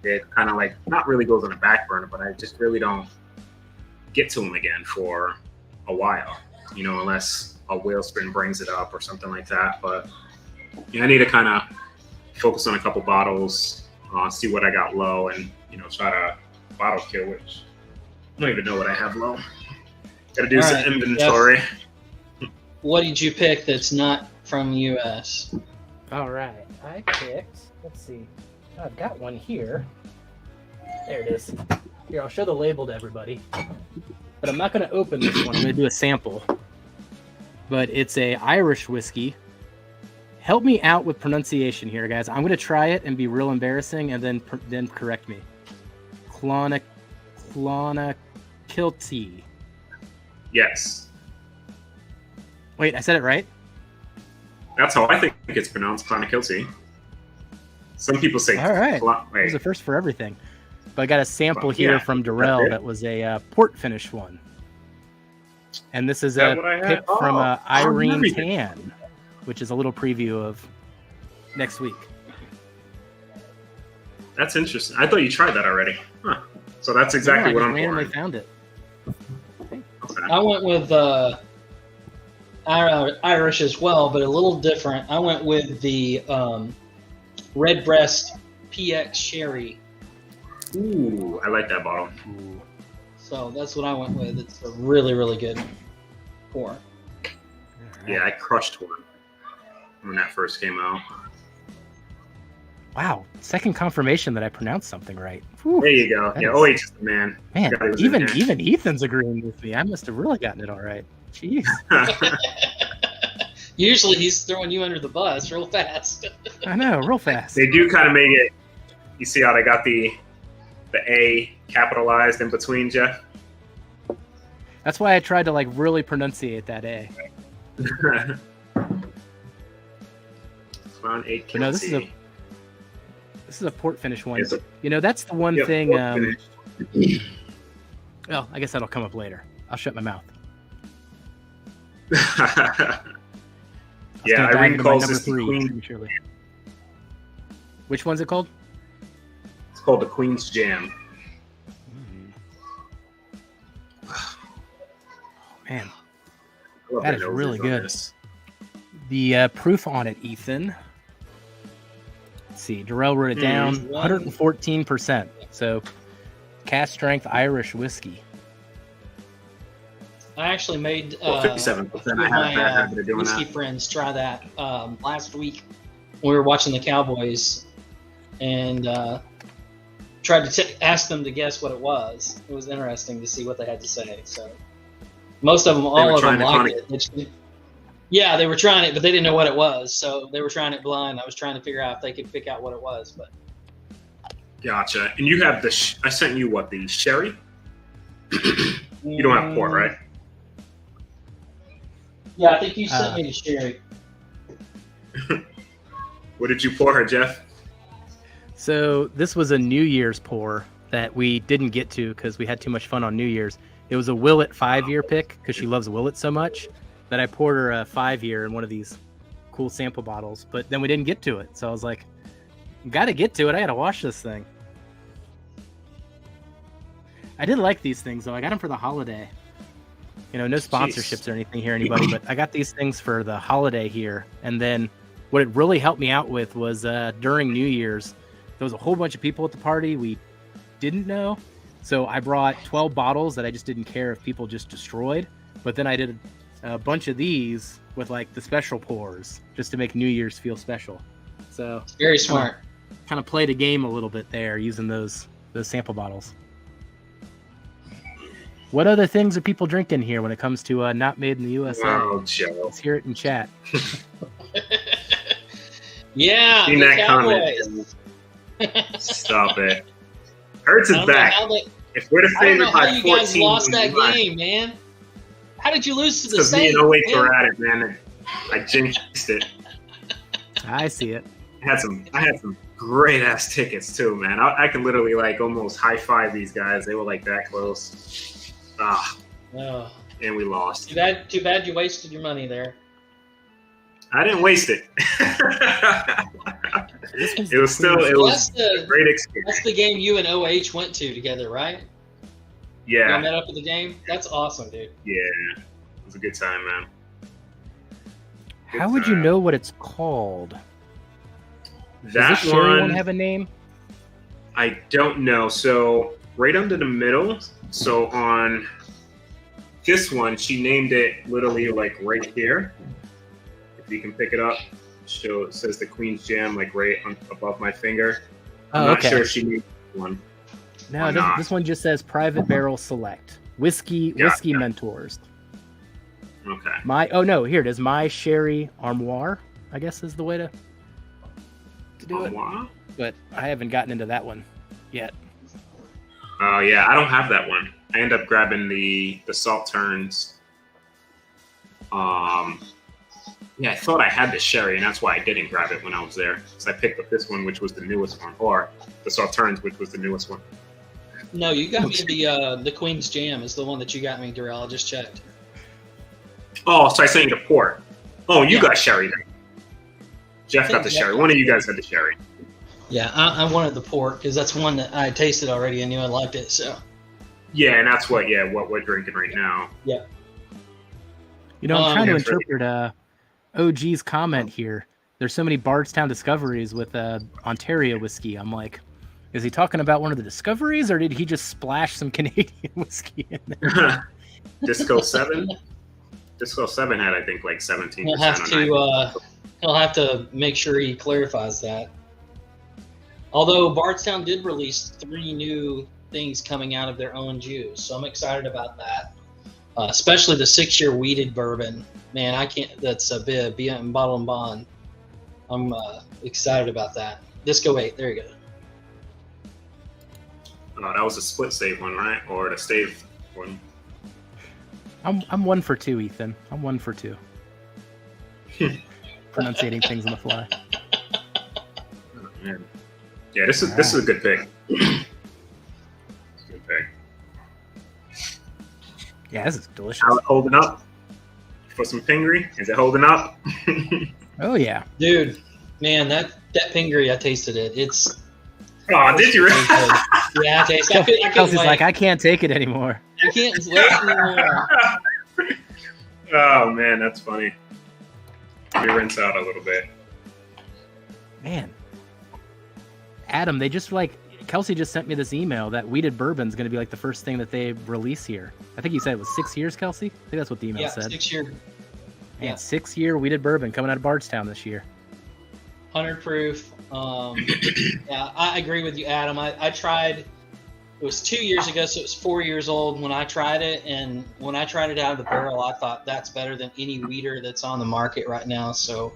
it kind of like not really goes on a back burner, but I just really don't get to them again for a while, you know, unless a whale spin brings it up or something like that. But yeah, I need to kind of focus on a couple bottles, see what I got low, and, you know, try to bottle kill, which I don't even know what I have low. Got to do some inventory. Yes. What did you pick that's not from US? All right, I picked, let's see, I've got one here. There it is. Here, I'll show the label to everybody. But I'm not going to open this one. I'm going to do a sample. But it's a Irish whiskey. Help me out with pronunciation here, guys. I'm going to try it and be real embarrassing and then correct me. Clonakilty. Yes. Wait, I said it right? That's how I think it's pronounced, Clonakilty. Some people say... All right. It was a first for everything. But I got a sample here from Darrell that was a port finish one. And this is a pick from Irene Tan, which is a little preview of next week. That's interesting. I thought you tried that already. Huh. So that's exactly what I'm randomly found it. Okay. I went with Irish as well, but a little different. I went with the Redbreast PX Sherry. Ooh, I like that bottle. Ooh. So that's what I went with. It's a really, really good pour. Right. Yeah, I crushed one when that first came out. Wow, second confirmation that I pronounced something right. Whew. There you go. Yeah, OH is the man. Man, even Ethan's agreeing with me. I must have really gotten it all right. Jeez. Usually he's throwing you under the bus real fast. I know, real fast. They do kind of make it. You see how they got the A capitalized in between, Jeff? That's why I tried to like really pronunciate that A. Crown 8 But no, this is a port finish one. That's the one thing. Well, I guess that'll come up later. I'll shut my mouth. Yeah, Irene calls this the Queen. Which one's it called? It's called the Queen's Jam. Oh, man, that is really good. The proof on it, Ethan. Let's see. Darrell wrote it down. 114%. So, cast strength Irish whiskey. I actually made 57%. I have a bad habit of doing whiskey that. friends try that last week. We were watching the Cowboys and tried to ask them to guess what it was. It was interesting to see what they had to say. So most of them, all of them liked it. Yeah, they were trying it, but they didn't know what it was. So they were trying it blind. I was trying to figure out if they could pick out what it was. But Gotcha. And you have I sent you what, the sherry? You don't have port, right? Yeah, I think you sent me the sherry. What did you pour her, Jeff? So this was a New Year's pour that we didn't get to because we had too much fun on New Year's. It was a Willet 5-year pick because she loves Willet so much that I poured her a 5-year in one of these cool sample bottles. But then we didn't get to it. So I was like, got to get to it. I got to wash this thing. I did like these things, though. I got them for the holiday. No sponsorships or anything here, anybody, but I got these things for the holiday here. And then what it really helped me out with was during New Year's, there was a whole bunch of people at the party we didn't know. So I brought 12 bottles that I just didn't care if people just destroyed. But then I did a bunch of these with like the special pours just to make New Year's feel special. So very smart. Kind of played a game a little bit there using those sample bottles. What other things are people drinking here when it comes to not made in the USA? Oh, Joe. Let's hear it in chat. Yeah, seen that comment. Stop it. Hurts is back. If we're the favorite by 14, you guys lost that game, man. How did you lose to the Saints? Because me and 08 were at it, man. I jinxed it. I see it. I had some great ass tickets too, man. I can literally like almost high five these guys. They were like that close. And we lost. Too bad you wasted your money there. I didn't waste it. It was a great experience. That's the game you and OH went to together, right? Yeah. You met up at the game? That's awesome, dude. Yeah. It was a good time, man. How would you know what it's called? That Does this sherry one have a name? I don't know. So right under the middle. So on this one, she named it literally like right here. If you can pick it up, it says the Queen's Jam like right above my finger. I'm not sure if she named one. No, this one just says Private Barrel Select Whiskey Mentors. Okay. Here it is. My Sherry Armoire, I guess is the way to do it. But I haven't gotten into that one yet. Oh yeah, I don't have that one. I end up grabbing the Salt Turns. Yeah, I thought I had the sherry, and that's why I didn't grab it when I was there. So I picked up this one, which was the newest one, or the Salt Turns, which was the newest one. No, you got me the Queen's Jam is the one that you got me, Darrell. I just checked. Oh, so I sent you the port. Oh, you got sherry then. Jeff got the sherry. One of you guys had the sherry. Yeah, I wanted the port because that's one that I tasted already. I knew I liked it. So. Yeah, and that's what we're drinking right now. Yeah. I'm trying to interpret OG's comment here. There's so many Bardstown discoveries with Ontario whiskey. I'm like, is he talking about one of the discoveries, or did he just splash some Canadian whiskey in there? Disco 7 had, I think, like 17%. He'll have to make sure he clarifies that. Although Bardstown did release 3 new things coming out of their own juice, so I'm excited about that. Especially the 6-year weeded bourbon. Man, I can't. That's a bit bottle and bond. I'm excited about that. Disco 8. There you go. Oh, that was a split save one, right? Or the stave one? I'm 1 for 2, Ethan. I'm 1 for 2. Pronunciating things on the fly. Oh, man. Yeah, this is a good pick. Good pick. Yeah, this is delicious. How it holding up for some Pingree? Is it holding up? Oh yeah, Dude, man, that Pingree, I tasted it. It's Oh, did you? really good. Yeah, I tasted it. I couldn't Kelsey's wait. like, I can't take it anymore. I can't wait anymore. Oh man, that's funny. We rinse out a little bit. Man, Adam, they just Kelsey just sent me this email that Weeded Bourbon's going to be like the first thing that they release here. I think you said it was 6 years, Kelsey. I think that's what the email Yeah, said. 6 year. Man, Yeah. 6-year Weeded Bourbon coming out of Bardstown this year. 100 proof. Yeah, I agree with you, Adam. I tried. It was 2 years ago, so it was 4 years old when I tried it. And when I tried it out of the barrel, I thought that's better than any weeder that's on the market right now. So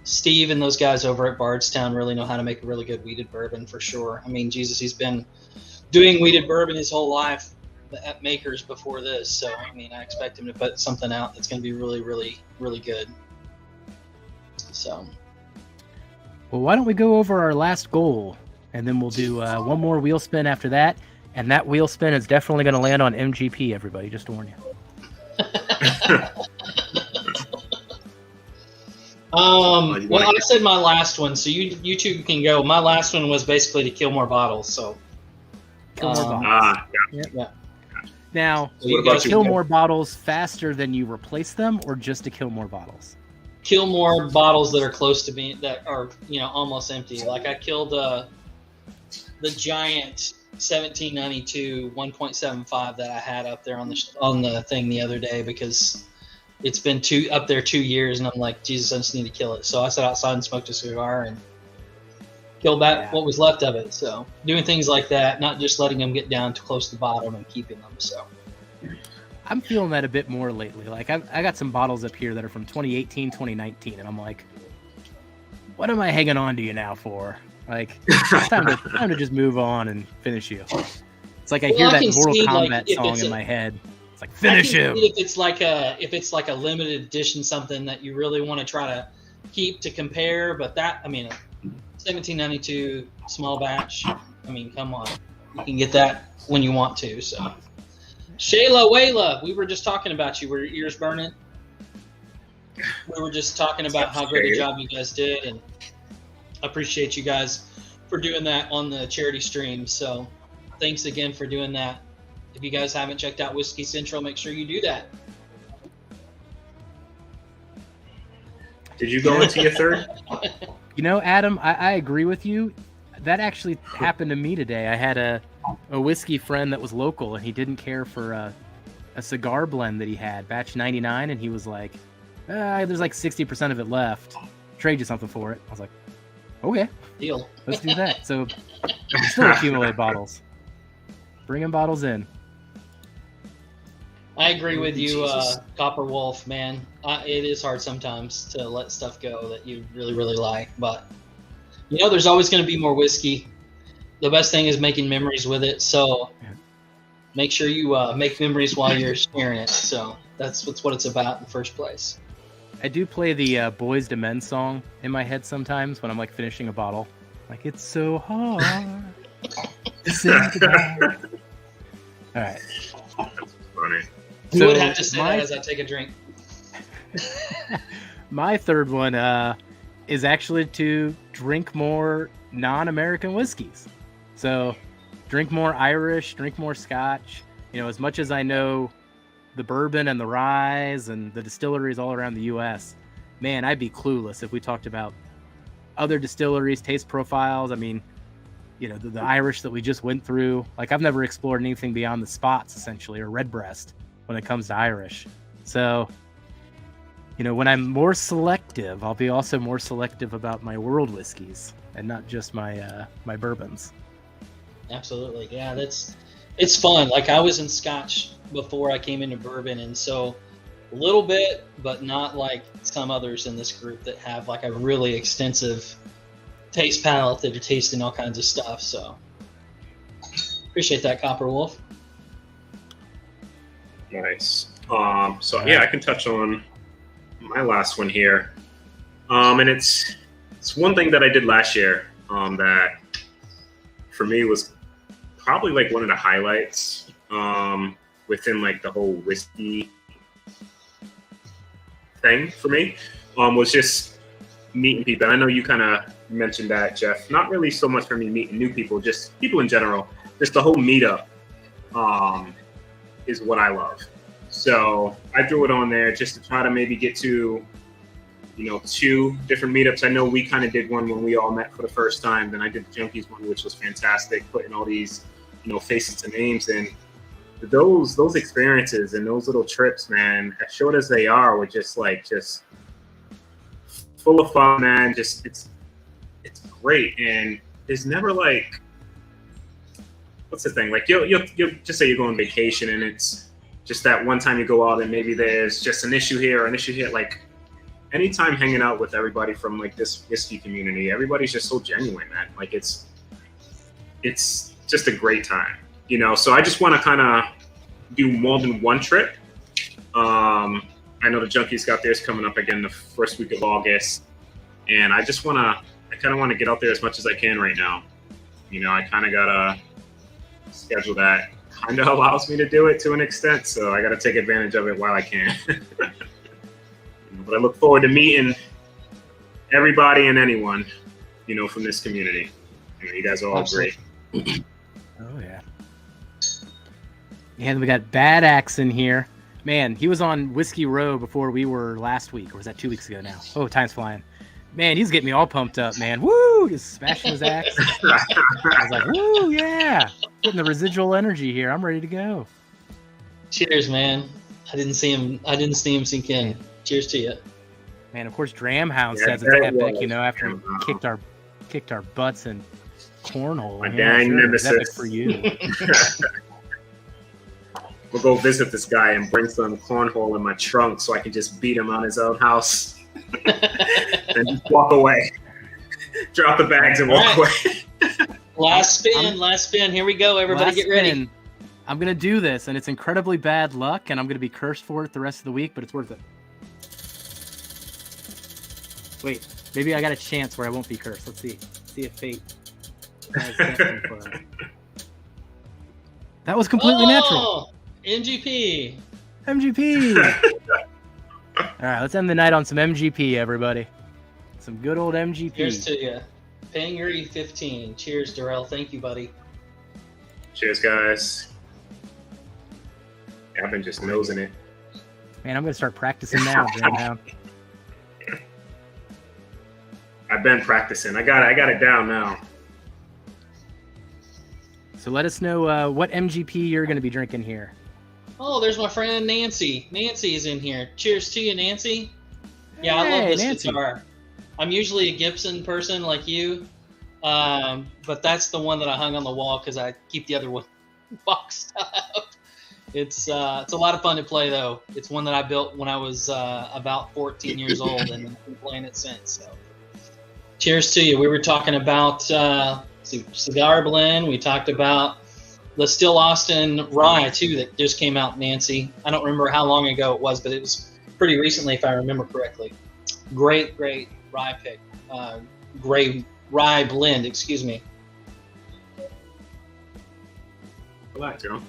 Steve and those guys over at Bardstown really know how to make a really good weeded bourbon for sure. I mean, Jesus, he's been doing weeded bourbon his whole life at Makers before this. So, I mean, I expect him to put something out that's going to be really, really, really good. So. Well, why don't we go over our last goal, and then we'll do one more wheel spin after that. And that wheel spin is definitely going to land on MGP, everybody, just to warn you. Well, I said my last one, so you two can go. My last one was basically to kill more bottles. So Kill more bottles. yeah. Now, So you What about guys you? kill more bottles faster than you replace them, or just to kill more bottles? kill more bottles that are close to being that are almost empty. Like I killed the giant 1792 1.75 that I had up there on the thing the other day because it's been up there 2 years, and I'm like, Jesus, I just need to kill it. So I sat outside and smoked a cigar and killed back what was left of it. So doing things like that, not just letting them get down to close to the bottom and keeping them. So I'm feeling that a bit more lately. Like I got some bottles up here that are from 2018, 2019, and I'm like, what am I hanging on to you now for? Like, it's time to just move on and finish you. It's like I hear that Mortal Kombat song in my head. It's like, finish him. If it's like a limited edition, something that you really want to try to keep to compare, but 1792 small batch. I mean, come on, you can get that when you want to. So, Shayla, Wayla, we were just talking about you. Were your ears burning? We were just talking about how great a job you guys did, and I appreciate you guys for doing that on the charity stream. So, thanks again for doing that. If you guys haven't checked out Whiskey Central, make sure you do that. Did you go into your third? Adam, I agree with you. That actually happened to me today. I had a whiskey friend that was local, and he didn't care for a cigar blend that he had, batch 99, and he was like, there's like 60% of it left. Trade you something for it. I was like, okay, Deal. let's do that. So still accumulate bottles. Bringing bottles in. I agree with you, Copper Wolf, man. It is hard sometimes to let stuff go that you really, really like. But, there's always going to be more whiskey. The best thing is making memories with it. So make sure you make memories while you're sharing it. So that's what it's about in the first place. I do play the Boys to Men song in my head sometimes when I'm like finishing a bottle. Like, it's so hard to say goodbye. All right. That's funny. You would have to say that as I take a drink. My third one is actually to drink more non-American whiskeys. So drink more Irish, drink more Scotch. As much as I know the bourbon and the rye and the distilleries all around the U.S., man, I'd be clueless if we talked about other distilleries, taste profiles. I mean, the Irish that we just went through. Like, I've never explored anything beyond the Spots, essentially, or Redbreast when it comes to Irish. So, when I'm more selective, I'll be also more selective about my world whiskeys and not just my my bourbons. Absolutely. Yeah, it's fun. Like, I was in Scotch before I came into bourbon, and so a little bit, but not like some others in this group that have like a really extensive taste palette that are tasting all kinds of stuff. So appreciate that, Copper Wolf. Nice. So yeah, I can touch on my last one here. And it's one thing that I did last year that for me was probably like one of the highlights within like the whole whiskey thing for me was just meeting people. I know you kind of mentioned that, Jeff. Not really so much for me meeting new people, just people in general. Just the whole meetup is what I love. So I threw it on there just to try to maybe get to, 2 different meetups. I know we kind of did one when we all met for the first time. Then I did the Junkies one, which was fantastic, putting all these, faces and names in. Those experiences and those little trips, man, as short as they are, were just full of fun, man. Just it's great, and there's never like, what's the thing? Like you'll just say you're going on vacation, and it's just that one time you go out, and maybe there's just an issue here or an issue here. Like anytime hanging out with everybody from like this whiskey community, everybody's just so genuine, man. Like it's just a great time. So I just want to kind of do more than one trip. I know the Junkies got theirs coming up again the first week of August, and I kind of want to get out there as much as I can right now. I kind of got a schedule that kind of allows me to do it to an extent, so I got to take advantage of it while I can. But I look forward to meeting everybody and anyone, from this community. You guys are all Absolutely. great. Oh, yeah. And we got Bad Axe in here. Man, he was on Whiskey Row before we were last week, or was that 2 weeks ago now? Oh, time's flying. Man, he's getting me all pumped up, man. Woo! He's smashing his axe. I was like, woo, yeah. Getting the residual energy here. I'm ready to go. Cheers, man. I didn't see him sink in. Cheers to you. Man, of course, Dramhound says it's epic, after he kicked our butts in cornhole. My dang nemesis. It's epic for you. We'll go visit this guy and bring some cornhole in my trunk so I can just beat him on his own house and just walk away. Drop the bags and walk away. Last spin. Here we go. Everybody get ready. I'm going to do this, and it's incredibly bad luck, and I'm going to be cursed for it the rest of the week, but it's worth it. Wait, maybe I got a chance where I won't be cursed. Let's see. See if fate has destined for us. That was completely natural. MGP. All right, let's end the night on some MGP, everybody. Some good old MGP. Cheers to you. Pingree 15. Cheers, Darrell. Thank you, buddy. Cheers, guys. I've been just nosing it. Man, I'm going to start practicing now, Dramhound. I've been practicing. I got it down now. So let us know what MGP you're going to be drinking here. Oh, there's my friend Nancy. Nancy's in here. Cheers to you, Nancy. Yeah, I love this Nancy. guitar. I'm usually a Gibson person like you, but that's the one that I hung on the wall because I keep the other one boxed up. It's a lot of fun to play, though. It's one that I built when I was about 14 years old, and I've been playing it since. So, cheers to you. We were talking about cigar blend. We talked about the Still Austin Rye, too, that just came out, Nancy. I don't remember how long ago it was, but it was pretty recently, if I remember correctly. Great rye pick. Great rye blend, excuse me. Relax, Joe.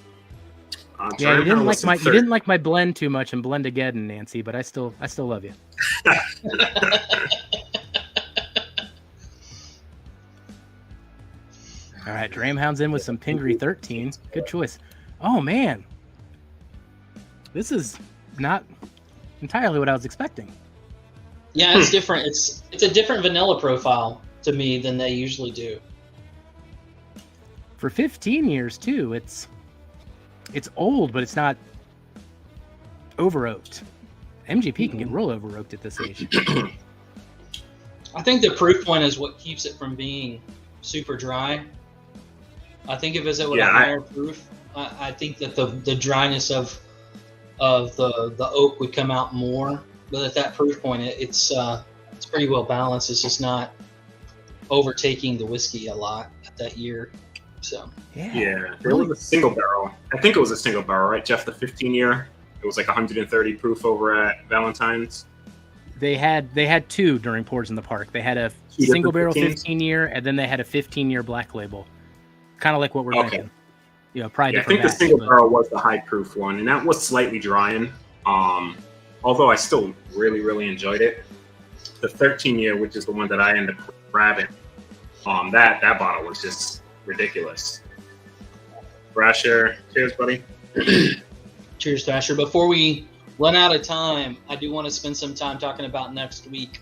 Yeah, you didn't like my blend too much and Blend-Ageddon, Nancy, but I still love you. All right, Dramhound's in with some Pingree 13. Good choice. Oh man, this is not entirely what I was expecting. Yeah, it's different. It's a different vanilla profile to me than they usually do. For 15 years too, it's old, but it's not over oaked. MGP can get real over oaked at this age. I think the proof point is what keeps it from being super dry. I think if it's with a higher proof, I think that the dryness of the oak would come out more. But at that proof point, it's pretty well balanced. It's just not overtaking the whiskey a lot at that year. So yeah, it was a single barrel. I think it was a single barrel, right, Jeff? The 15-year It was like 130 proof over at Valentine's. They had two during Pours in the Park. They had a Two single different barrel 15s? 15-year, and then they had a 15-year black label. Kind of like what we're Okay. drinking. You know, probably Yeah, I different think the batch, single but- barrel was the high proof one, and that was slightly drying. Although I still really, really enjoyed it. The 13-year, which is the one that I ended up grabbing, that bottle was just ridiculous. Thrasher, cheers, buddy. Cheers, Thrasher. Before we run out of time, I do want to spend some time talking about next week.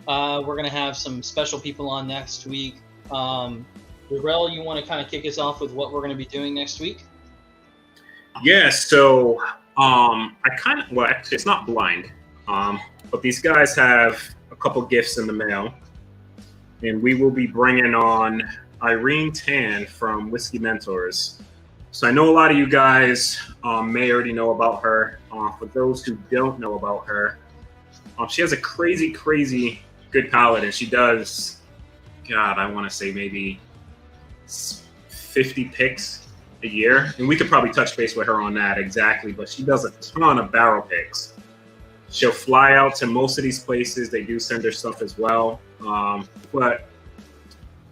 We're going to have some special people on next week. Darrell, you want to kind of kick us off with what we're going to be doing next week? Yeah, so actually it's not blind, but these guys have a couple gifts in the mail, and we will be bringing on Irene Tan from Whiskey Mentors. So I know a lot of you guys may already know about her. For those who don't know about her, she has a crazy, crazy good palate, and she does, God, I want to say maybe 50 picks a year, and we could probably touch base with her on that exactly, but she does a ton of barrel picks. She'll fly out to most of these places. They do send her stuff as well, but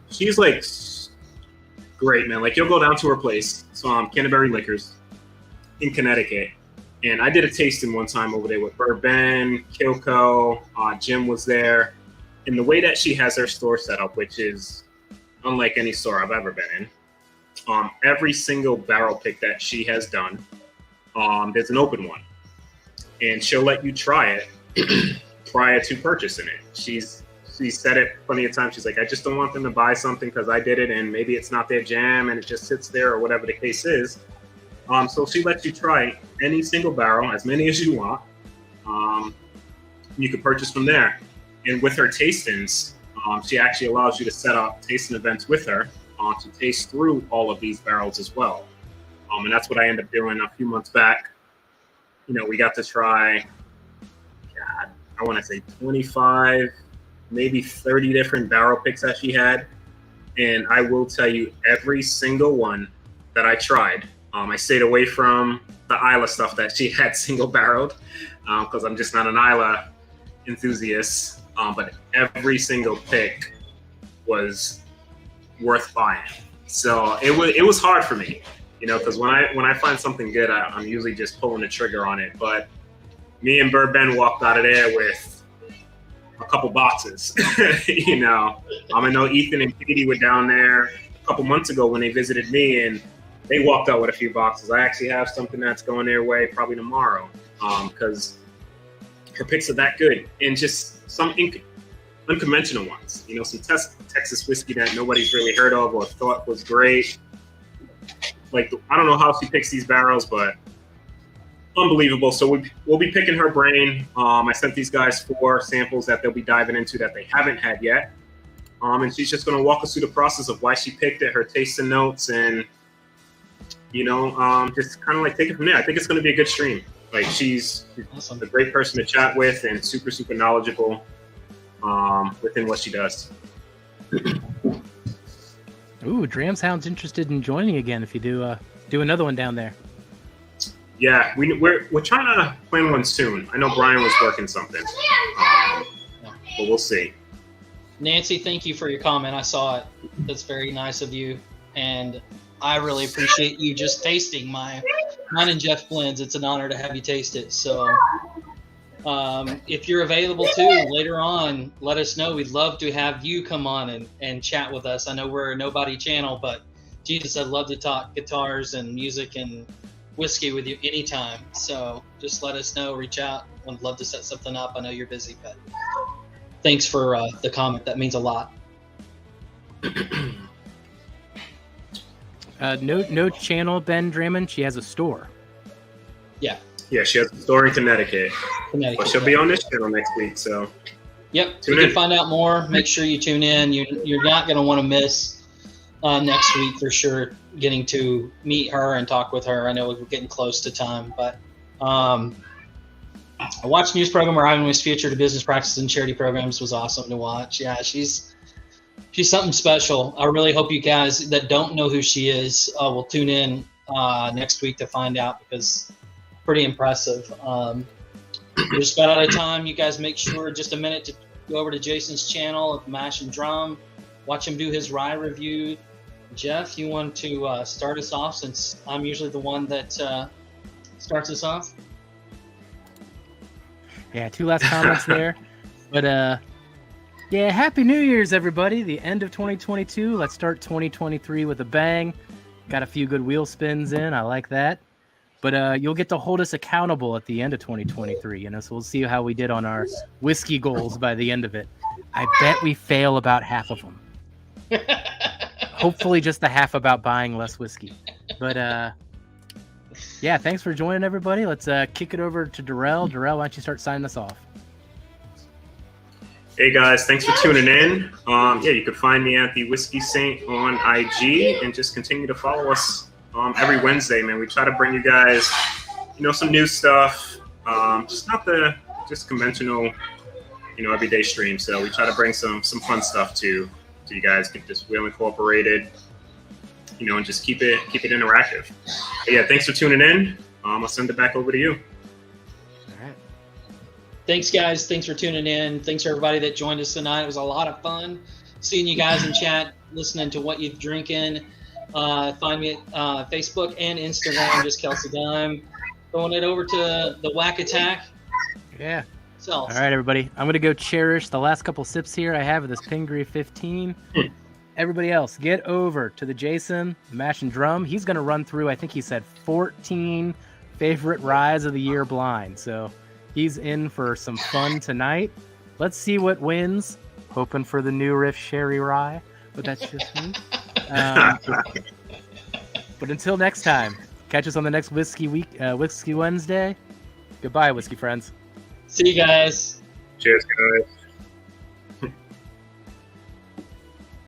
she's like great, man. Like, you'll go down to her place, so Canterbury Liquors in Connecticut, and I did a tasting one time over there with Bourbon, Kilco, Jim was there, and the way that she has her store set up, which is unlike any store I've ever been in, every single barrel pick that she has done, there's an open one, and she'll let you try it prior to purchasing it. She said it plenty of times. She's like, I just don't want them to buy something because I did it and maybe it's not their jam and it just sits there or whatever the case is. So she lets you try any single barrel, as many as you want. You can purchase from there. And with her tastings, she actually allows you to set up tasting events with her to taste through all of these barrels as well. And that's what I ended up doing a few months back. You know, we got to try, God, I want to say 25, maybe 30 different barrel picks that she had. And I will tell you, every single one that I tried, I stayed away from the Isla stuff that she had single barreled because I'm just not an Isla enthusiast. But every single pick was worth buying. So it was hard for me, you know, because when I find something good, I'm usually just pulling the trigger on it. But me and Bourbon walked out of there with a couple boxes. You know, I know Ethan and Katie were down there a couple months ago when they visited me, and they walked out with a few boxes. I actually have something that's going their way probably tomorrow because her picks are that good, and just some unconventional ones. You know, some Texas whiskey that nobody's really heard of or thought was great. Like, I don't know how she picks these barrels, but unbelievable. So we'll be picking her brain. I sent these guys 4 samples that they'll be diving into that they haven't had yet. And she's just going to walk us through the process of why she picked it, her tastes and notes, and, you know, just kind of like take it from there. I think it's going to be a good stream. Like, she's Awesome. a great person to chat with and super, super knowledgeable within what she does. Ooh, Dram sounds interested in joining again if you do another one down there. Yeah, we're trying to plan one soon. I know Brian was working something, but we'll see. Nancy, thank you for your comment. I saw it. That's very nice of you. And I really appreciate you just tasting mine and Jeff blends. It's an honor to have you taste it. So if you're available too later on, let us know. We'd love to have you come on and chat with us. I know we're a nobody channel, but Jesus, I'd love to talk guitars and music and whiskey with you anytime. So just let us know, reach out. I'd love to set something up. I know you're busy, but thanks for the comment. That means a lot. No channel, Ben Drammond. She has a store. Yeah. Yeah, she has a store in Connecticut. Connecticut. But she'll be on this channel next week, so. Yep. Tune you in. can find out more. Make sure you tune in. You're not going to want to miss next week for sure, getting to meet her and talk with her. I know we're getting close to time, but I watched news program where Ivan was featured to business practices and charity programs. Was awesome to watch. Yeah, she's something special. I really hope you guys that don't know who she is will tune in next week to find out, because pretty impressive. We're just about out of time. You guys make sure just a minute to go over to Jason's channel at Mash and Drum. Watch him do his rye review. Jeff, you want to start us off since I'm usually the one that starts us off? Yeah, 2 last comments there. But yeah, Happy New Year's, everybody. The end of 2022. Let's start 2023 with a bang. Got a few good wheel spins in. I like that. But you'll get to hold us accountable at the end of 2023, so we'll see how we did on our whiskey goals by the end of it. I bet we fail about half of them. Hopefully just the half about buying less whiskey. But yeah, thanks for joining, everybody. Let's kick it over to Darrell. Darrell, why don't you start signing us off? Hey guys, thanks for tuning in. Yeah, you can find me at the Whiskey Saint on IG, and just continue to follow us every Wednesday, man. We try to bring you guys, some new stuff. Just not the conventional, everyday stream. So we try to bring some fun stuff to you guys. Get this Wheel Incorporated, and just keep it interactive. But yeah, thanks for tuning in. I'll send it back over to you. All right. Thanks, guys. Thanks for tuning in. Thanks for everybody that joined us tonight. It was a lot of fun seeing you guys in chat, listening to what you're drinking. Find me at Facebook and Instagram, just Kelsey Dime. Throwing it over to the Whack Attack. Yeah. So. All right, everybody. I'm going to go cherish the last couple sips here I have of this Pingree 15. Everybody else, get over to the Jason, Mash and Drum. He's going to run through, I think he said 14 favorite ryes of the year blind. So he's in for some fun tonight. Let's see what wins. Hoping for the new Riff Sherry Rye, but that's just me. But until next time, catch us on the next Whiskey Wednesday. Goodbye, whiskey friends. See you guys. Cheers, guys.